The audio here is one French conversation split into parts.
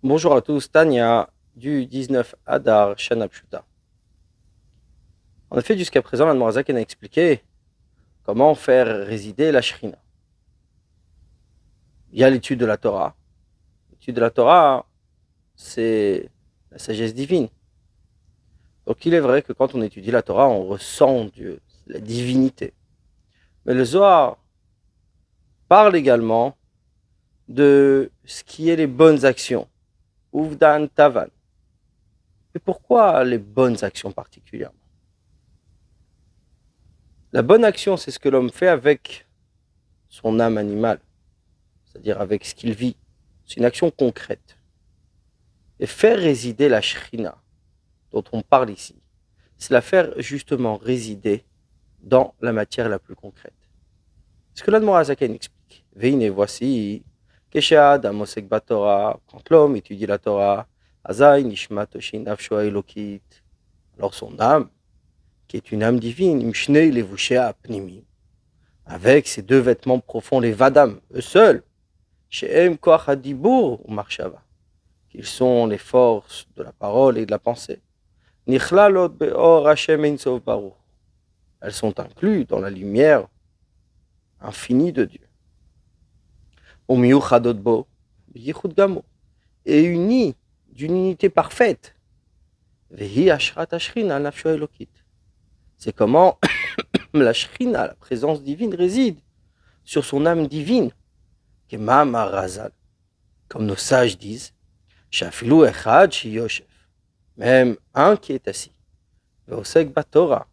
Bonjour à tous, Tania du 19 Adar Shana Pshuta. En effet, jusqu'à présent, la Noirzaken a expliqué comment faire résider la Shrina. Il y a l'étude de la Torah. L'étude de la Torah, c'est la sagesse divine. Donc il est vrai que quand on étudie la Torah, on ressent Dieu, la divinité. Mais le Zohar parle également de ce qui est les bonnes actions. Uvdan Tavan. Et pourquoi les bonnes actions particulièrement? La bonne action, c'est ce que l'homme fait avec son âme animale, c'est-à-dire avec ce qu'il vit. C'est une action concrète. Et faire résider la shrina, dont on parle ici, c'est la faire justement résider dans la matière la plus concrète. Ce que l'Admorazaken explique. Veine, voici, Kesha, Damosek Batora, quand l'homme étudie la Torah, Azaï, Nishma, Toshin, Afshoa, Elokit, alors son âme, qui est une âme divine, Imshnei, Levushea, Pnimi, avec ses deux vêtements profonds, les Vadam, eux seuls, Shehem, Koach, Hadibur, ou Marshava, qu'ils sont les forces de la parole et de la pensée. Nichlalot be'or Hashem ein sof baruch. Elles sont incluses dans la lumière infinie de Dieu. Umiyuchadot bo, yichud gamo. Et unies d'une unité parfaite. Vehi ashrat ashrina nafsho elokit. C'est comment la shrina, la présence divine, réside sur son âme divine. Kemam harazal. Comme nos sages disent, shafilu echad shiyoshev. Même un qui est assis. Veosek batora.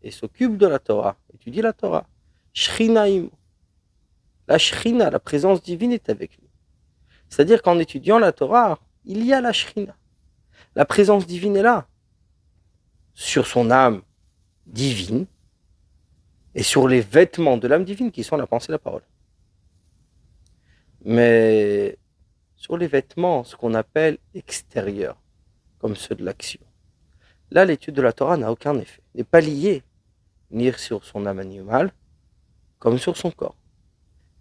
Et s'occupe de la Torah, étudie la Torah. Shrinaim. La Shrina, la présence divine est avec lui. C'est-à-dire qu'en étudiant la Torah, il y a la Shrina. La présence divine est là, sur son âme divine et sur les vêtements de l'âme divine qui sont la pensée et la parole. Mais sur les vêtements, ce qu'on appelle extérieurs, comme ceux de l'action. Là, l'étude de la Torah n'a aucun effet, n'est pas liée ni sur son âme animale, comme sur son corps.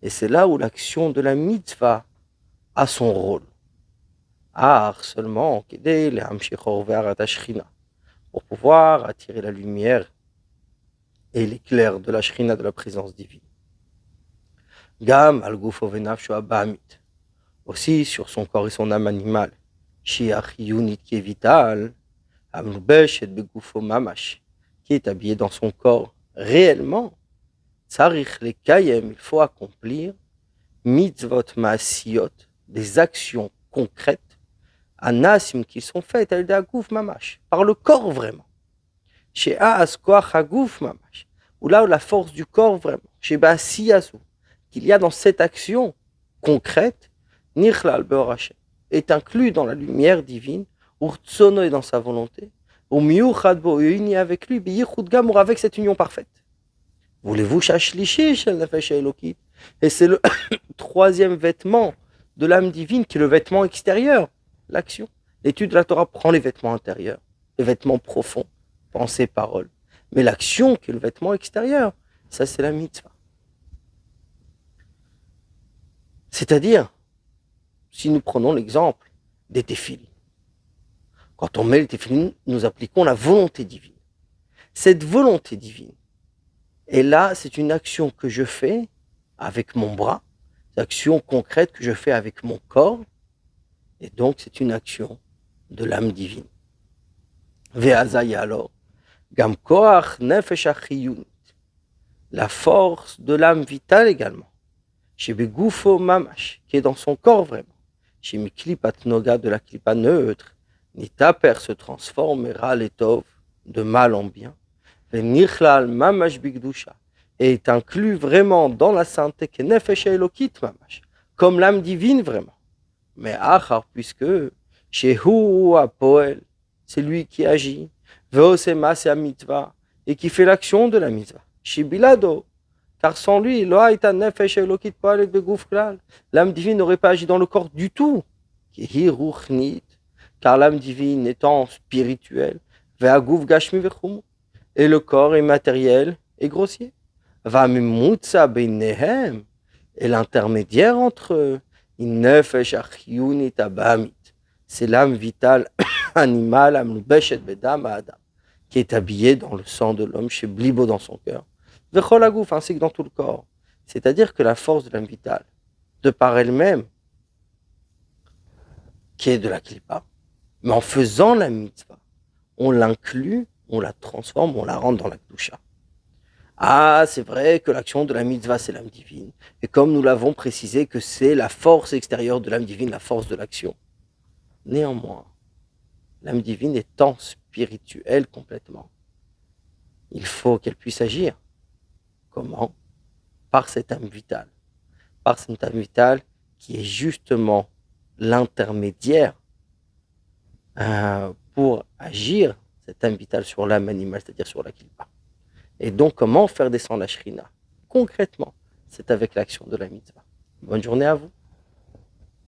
Et c'est là où l'action de la mitzvah a son rôle. Seulement, pour pouvoir attirer la lumière et l'éclair de la shrina, de la présence divine. Gam al gufo venafsho abahamit. Aussi sur son corps et son âme animale. Shiach yunit qui est vital. Amlubeshet begufo mamash. Qui est habillé dans son corps réellement. Tsarich le kayem, il faut accomplir mitzvot maasiyot, des actions concrètes, anasim qui sont faites al dagouf mamash, par le corps vraiment. Chez Aas koach hagouf mamash, ou là où la force du corps vraiment. Chez Baasiyasu, qu'il y a dans cette action concrète, nichlal beor Hashem, est inclus dans la lumière divine, urtsono est dans sa volonté, ou miuchad bo uni avec lui, biyichud gamour avec cette union parfaite. Voulez-vous shashlishi shel nefesh elokit? Et c'est le troisième vêtement de l'âme divine qui est le vêtement extérieur, l'action. L'étude de la Torah prend les vêtements intérieurs, les vêtements profonds, pensée, parole. Mais l'action qui est le vêtement extérieur, ça c'est la mitzvah. C'est-à-dire, si nous prenons l'exemple des téphilines, quand on met les téphilines, nous appliquons la volonté divine. Cette volonté divine, et là, c'est une action que je fais avec mon bras, une action concrète que je fais avec mon corps, et donc c'est une action de l'âme divine. Ve'azaya alors, gam koach nefesh achiyunit, la force de l'âme vitale également, chez begufo mamash, qui est dans son corps vraiment, chez miklipat noga de la klipa neutre, nitaper se transformera l'étov de mal en bien, ve'nichlal mamash bigdusha, et est inclus vraiment dans la sainteté que nefesh elokit mamash, comme l'âme divine vraiment. Mais achar, puisque chez hu apoel, c'est lui qui agit, ve'osema c'est mitzvah, et qui fait l'action de la mitzvah. Chez bilado, car sans lui, l'âme divine n'aurait pas agi dans le corps du tout. Car l'âme divine étant spirituelle, et le corps est matériel et grossier. Et l'intermédiaire entre eux, c'est l'âme vitale animale, Amloubeshet Bedam Adam, qui est habillée dans le sang de l'homme, chez Blibo dans son cœur. Vechol Agouf, ainsi que dans tout le corps. C'est-à-dire que la force de l'âme vitale, de par elle-même, qui est de la Klippa, mais en faisant la mitzvah, on l'inclut, on la transforme, on la rentre dans la Kdusha. Ah, c'est vrai que l'action de la mitzvah, c'est l'âme divine. Et comme nous l'avons précisé, que c'est la force extérieure de l'âme divine, la force de l'action. Néanmoins, l'âme divine étant spirituelle complètement, il faut qu'elle puisse agir. Comment? Par cette âme vitale. Par cette âme vitale qui est justement l'intermédiaire pour agir, cette âme vitale, sur l'âme animale, c'est-à-dire sur la Klippa. Et donc, comment faire descendre la Shrina? Concrètement, c'est avec l'action de la mitzvah. Bonne journée à vous.